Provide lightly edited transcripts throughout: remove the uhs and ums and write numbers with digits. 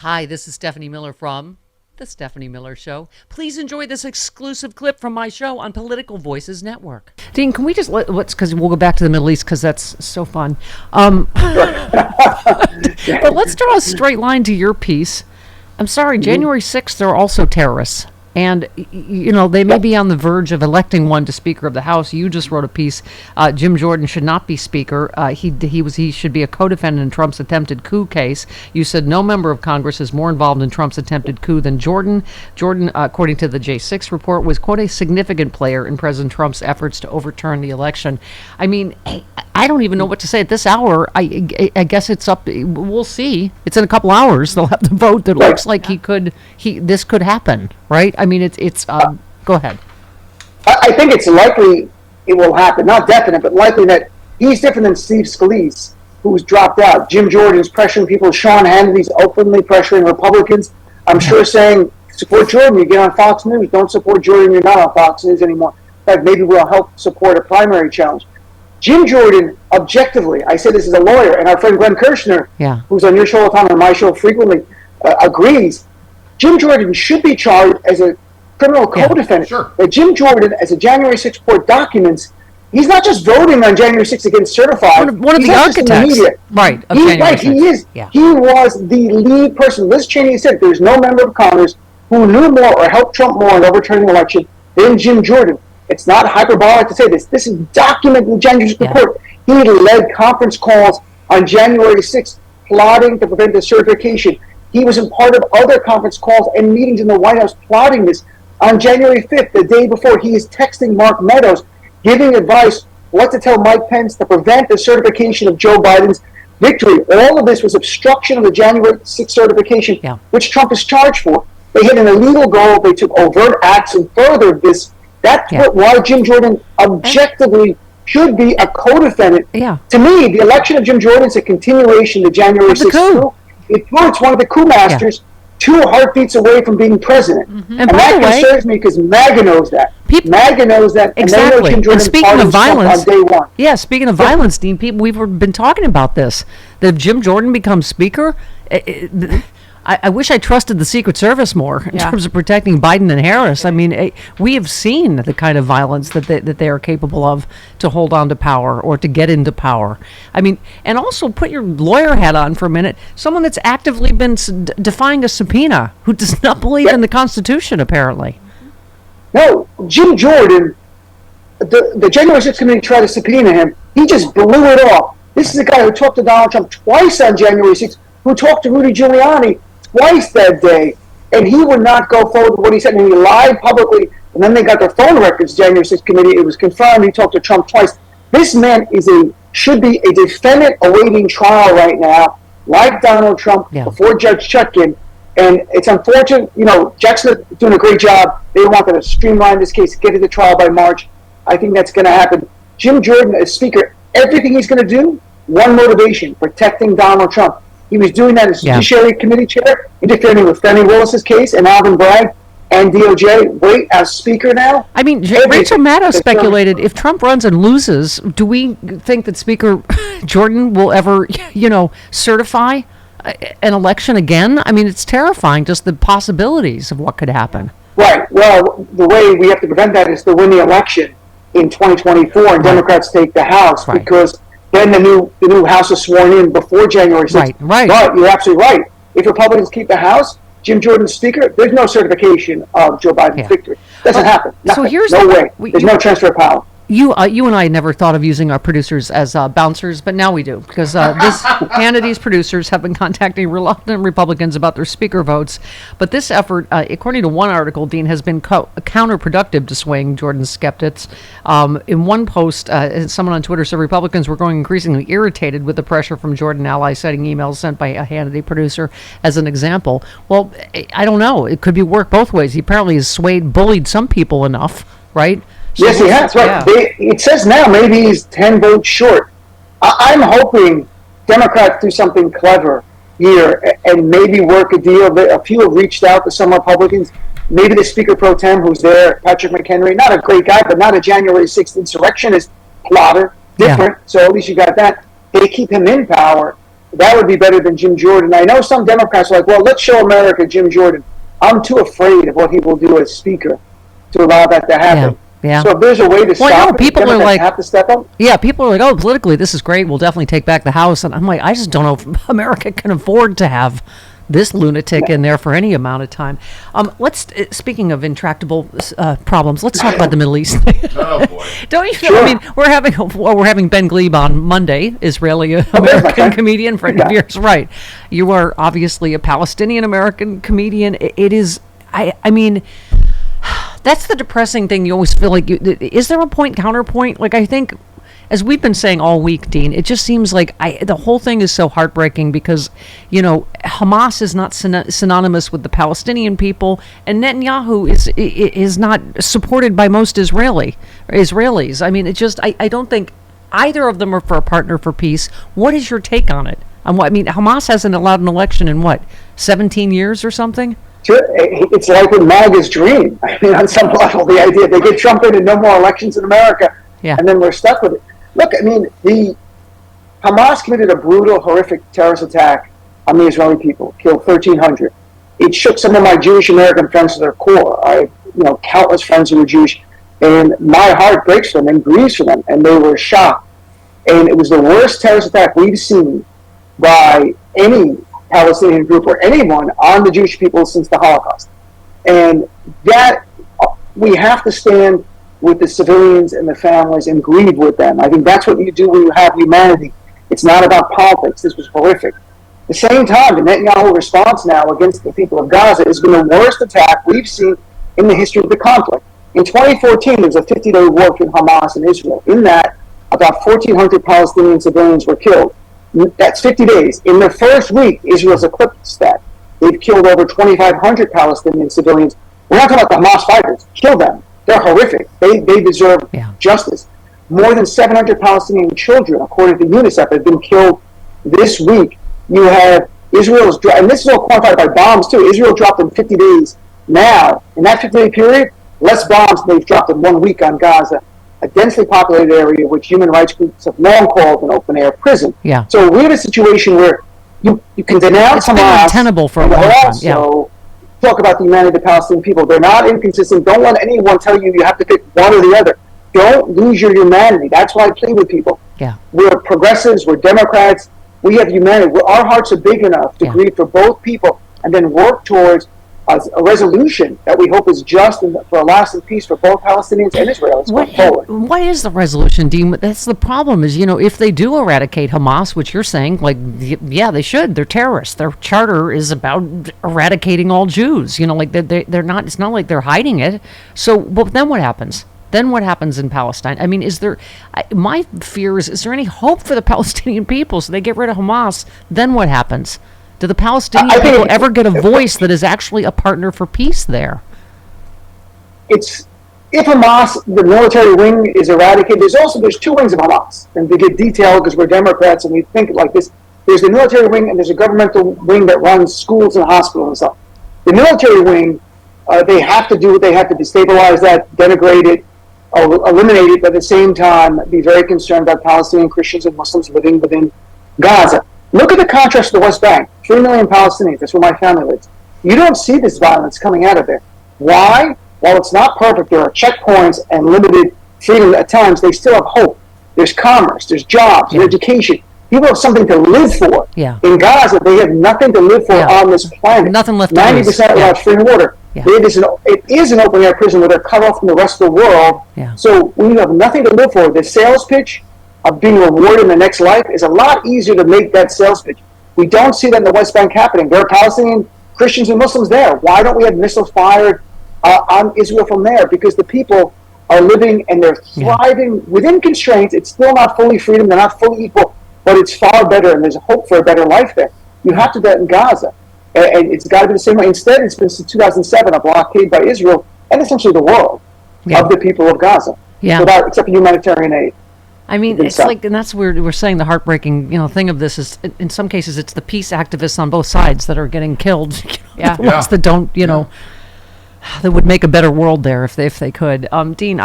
Hi, this is Stephanie Miller from The Stephanie Miller Show. Please enjoy this exclusive clip from my show on Political Voices Network. Dean, can we just let's because we'll go back to the Middle East because that's so fun. But let's draw a straight line to your piece. I'm sorry, January 6th, they're also terrorists. And, you know, they may be on the verge of electing one to Speaker of the House. You just wrote a piece. Jim Jordan should not be Speaker. He should be a co-defendant in Trump's attempted coup case. You said no member of Congress is more involved in Trump's attempted coup than Jordan. Jordan, according to the J6 report, was, quote, a significant player in President Trump's efforts to overturn the election. I mean, I don't even know what to say at this hour. I guess it's up. We'll see. It's in a couple hours. They'll have to vote. That looks like this could happen, right? I mean, it's. Go ahead. I think it's likely it will happen. Not definite, but likely that he's different than Steve Scalise, who's dropped out. Jim Jordan's pressuring people. Sean Hannity's openly pressuring Republicans. I'm sure saying, support Jordan. You get on Fox News. Don't support Jordan. You're not on Fox News anymore. In fact, maybe we'll help support a primary challenge. Jim Jordan, objectively, I say this as a lawyer, and our friend Glenn Kirschner, who's on your show all the time and my show frequently, agrees. Jim Jordan should be charged as a criminal co-defendant. Sure. But Jim Jordan, as a January 6th report documents, he's not just voting on January 6th against certified. One of the architects, right? Of January 6th. He is. Yeah. He was the lead person. Liz Cheney said there's no member of Congress who knew more or helped Trump more in overturning the election than Jim Jordan. It's not hyperbolic to say this. This is documented in the January 6th report. He led conference calls on January 6th, plotting to prevent the certification. He was in part of other conference calls and meetings in the White House plotting this. On January 5th, the day before, he is texting Mark Meadows, giving advice what to tell Mike Pence to prevent the certification of Joe Biden's victory. All of this was obstruction of the January 6th certification, which Trump is charged for. They hit an illegal goal. They took overt acts and furthered this. That's why Jim Jordan objectively should be a co-defendant. To me, the election of Jim Jordan is a continuation of the January 6th coup. It puts one of the coup masters 2 heartbeats away from being president. And that concerns me because MAGA knows that. MAGA knows that. Exactly. And, they know Jim Jordan speaking of violence, on day one. Speaking of violence, Dean, we've been talking about this. That if Jim Jordan becomes Speaker, I wish I trusted the Secret Service more in terms of protecting Biden and Harris. I mean, we have seen the kind of violence that they are capable of to hold on to power or to get into power. I mean, and also put your lawyer hat on for a minute. Someone that's actively been defying a subpoena, who does not believe in the Constitution, apparently. No, Jim Jordan, the January 6th committee tried to subpoena him. He just blew it off. This is a guy who talked to Donald Trump twice on January 6th, who talked to Rudy Giuliani twice that day, and he would not go forward with what he said, and he lied publicly, and then they got their phone records, January 6th committee, it was confirmed, he talked to Trump twice. This man should be a defendant awaiting trial right now, like Donald Trump, before Judge Chutkin, and it's unfortunate, Jack Smith is doing a great job. They wanted to streamline this case, get it to trial by March. I think that's going to happen. Jim Jordan, as Speaker, everything he's going to do, one motivation, protecting Donald Trump. He was doing that as Judiciary Committee Chair, interfering with Fannie Willis's case and Alvin Bragg and DOJ. Wait, as Speaker now? I mean, Rachel Maddow speculated, if Trump runs and loses, do we think that Speaker Jordan will ever, certify an election again? I mean, it's terrifying, just the possibilities of what could happen. Right. Well, the way we have to prevent that is to win the election in 2024 and Democrats take the House because then the new House is sworn in before January 6th. Right. But you're absolutely right. If Republicans keep the House, Jim Jordan's Speaker, there's no certification of Joe Biden's victory. Doesn't happen. Nothing. So here's no way. There's no transfer of power. You and I never thought of using our producers as bouncers, but now we do, because Hannity's producers have been contacting reluctant Republicans about their speaker votes. But this effort, according to one article, Dean, has been counterproductive to swaying Jordan's skeptics. In one post, someone on Twitter said Republicans were growing increasingly irritated with the pressure from Jordan allies, citing emails sent by a Hannity producer as an example. Well, I don't know. It could be worked both ways. He apparently has bullied some people enough, right? Yes, he has. Right. It says now maybe he's 10 votes short. I'm hoping Democrats do something clever here and maybe work a deal. A few have reached out to some Republicans. Maybe the Speaker Pro Tem who's there, Patrick McHenry, not a great guy, but not a January 6th insurrectionist plotter. Different. So at least you got that. They keep him in power. that would be better than Jim Jordan. I know some Democrats are like, well, let's show America Jim Jordan. I'm too afraid of what he will do as Speaker to allow that to happen. Yeah. So if there's a way to stop it, people are like, have to step up. Yeah, people are like, oh, politically, this is great. We'll definitely take back the House. And I'm like, I just don't know if America can afford to have this lunatic in there for any amount of time. Speaking of intractable problems, let's talk about the Middle East. Oh boy! Don't you feel? Sure. I mean, we're having Ben Glebe on Monday, Israeli American comedian, friend of yours, right? You are obviously a Palestinian American comedian. It is. I mean, that's the depressing thing. You always feel like, is there a counterpoint? Like, I think, as we've been saying all week, Dean, it just seems like the whole thing is so heartbreaking because, Hamas is not synonymous with the Palestinian people, and Netanyahu is not supported by most Israelis. I mean, it just, I don't think either of them are for a partner for peace. What is your take on it? I mean, Hamas hasn't allowed an election in 17 years or something? It's like in MAGA's dream. I mean, on some level, the idea they get Trump in and no more elections in America, and then we're stuck with it. Look, I mean, the Hamas committed a brutal, horrific terrorist attack on the Israeli people, killed 1,300. It shook some of my Jewish American friends to their core. I have, countless friends who were Jewish, and my heart breaks for them and grieves for them, and they were shocked. And it was the worst terrorist attack we've seen by any Palestinian group or anyone on the Jewish people since the Holocaust. And that, we have to stand with the civilians and the families and grieve with them. I think that's what you do when you have humanity. It's not about politics. This was horrific. At the same time, the Netanyahu response now against the people of Gaza has been the worst attack we've seen in the history of the conflict. In 2014, there was a 50-day war between Hamas and Israel. In that, about 1,400 Palestinian civilians were killed. That's 50 days. In the first week, Israel's eclipsed that. They've killed over 2,500 Palestinian civilians. We're not talking about the Hamas fighters. Kill them. They're horrific. They deserve justice. More than 700 Palestinian children, according to UNICEF, have been killed this week. You have Israel's, and this is all quantified by bombs too. Israel dropped in 50 days. Now, in that 50-day period, less bombs than they've dropped in 1 week on Gaza, a densely populated area which human rights groups have long called an open-air prison. Yeah. So we're in a situation where you can denounce Hamas. It's been untenable for a long time. Also, talk about the humanity of the Palestinian people. They're not inconsistent. Don't let anyone tell you have to pick one or the other. Don't lose your humanity. That's why I plead with people. Yeah. We're progressives. We're Democrats. We have humanity. Our hearts are big enough to grieve for both people and then work towards a resolution that we hope is just and for a lasting peace for both Palestinians and Israelis going forward. What is the resolution, Dean? That's the problem is, if they do eradicate Hamas, which you're saying, they should. They're terrorists. Their charter is about eradicating all Jews. They're not, it's not like they're hiding it. So, but then what happens? Then what happens in Palestine? I mean, my fear is there any hope for the Palestinian people? So they get rid of Hamas, then what happens? Do the Palestinian people ever get a voice that is actually a partner for peace there? If Hamas, the military wing, is eradicated, there's two wings of Hamas. And to get detailed, because we're Democrats and we think like this, there's the military wing and there's a governmental wing that runs schools and hospitals and stuff. The military wing, they have to do what they have to destabilize that, denigrate it, or eliminate it, but at the same time be very concerned about Palestinian Christians and Muslims living within Gaza. Look at the contrast to the West Bank. 3 million Palestinians, that's where my family lives. You don't see this violence coming out of there. Why? While it's not perfect, there are checkpoints and limited freedom at times, they still have hope. There's commerce, there's jobs, there's education. People have something to live for. Yeah. In Gaza, they have nothing to live for on this planet. Nothing left. 90% without free water. Yeah. It is an open-air prison where they're cut off from the rest of the world. Yeah. So when you have nothing to live for, the sales pitch of being rewarded in the next life is a lot easier to make that sales pitch. We don't see that in the West Bank happening. There are Palestinian Christians and Muslims there. Why don't we have missiles fired on Israel from there? Because the people are living and they're thriving within constraints. It's still not fully freedom. They're not fully equal, but it's far better, and there's a hope for a better life there. You have to do that in Gaza, and it's got to be the same way. Instead, it's been since 2007 a blockade by Israel and essentially the world of the people of Gaza, except for humanitarian aid. I mean, it's like, and that's where we're saying the heartbreaking, thing of this is, in some cases, it's the peace activists on both sides that are getting killed. The ones that don't, that would make a better world there if they could. Dean,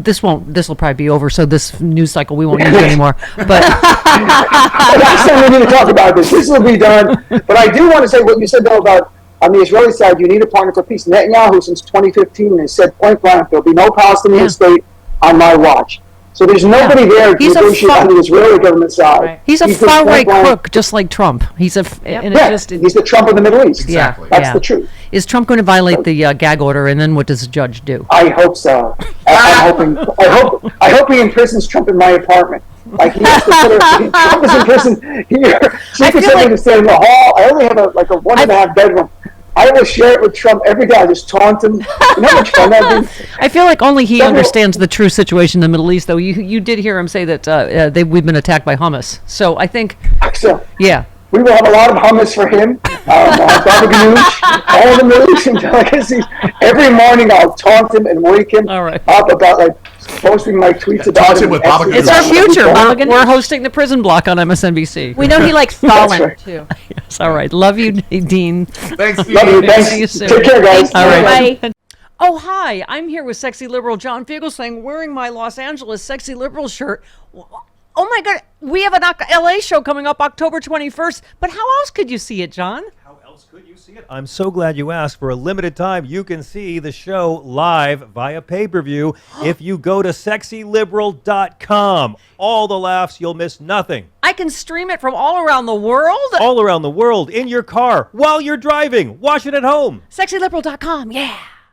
this will probably be over, so this news cycle we won't use it anymore. But last time we need to talk about this. This will be done. But I do want to say what you said though about on the Israeli side, you need a partner for peace. Netanyahu, since 2015, has said point blank, there'll be no Palestinian state on my watch. So there's nobody there to negotiate on the Israeli government side. Right. He's a far-right crook, just like Trump. He's he's the Trump of the Middle East. Exactly. That's the truth. Is Trump going to violate the gag order, and then what does the judge do? I hope so. I hope he imprisons Trump in my apartment. Like he has to Trump is in prison here. Secret Secretary is staying in the hall. I only have a 1.5 bedroom. I will share it with Trump every day. I just taunt him. You know how much fun that is? I feel like only he understands the true situation in the Middle East, though. You did hear him say that we've been attacked by Hamas. So I think, yeah. We will have a lot of hummus for him, baba ganoush, all the Middle Eastern delicacies. Every morning I'll taunt him and wake him up about posting my tweets about him. It's our future. We're hosting the prison block on MSNBC. We know he likes Stalin, too. Yes, all right. Love you, Dean. Thanks, Dean. Love you. Thanks. See you soon. Take care, guys. All right. Bye. Oh, hi. I'm here with sexy liberal John Fugelsang wearing my Los Angeles sexy liberal shirt. Oh, my God. We have an LA show coming up October 21st. But how else could you see it, John? How else could you see it? I'm so glad you asked. For a limited time, you can see the show live via pay-per-view if you go to sexyliberal.com. All the laughs, you'll miss nothing. I can stream it from all around the world? All around the world, in your car, while you're driving. Watch it at home. Sexyliberal.com, yeah.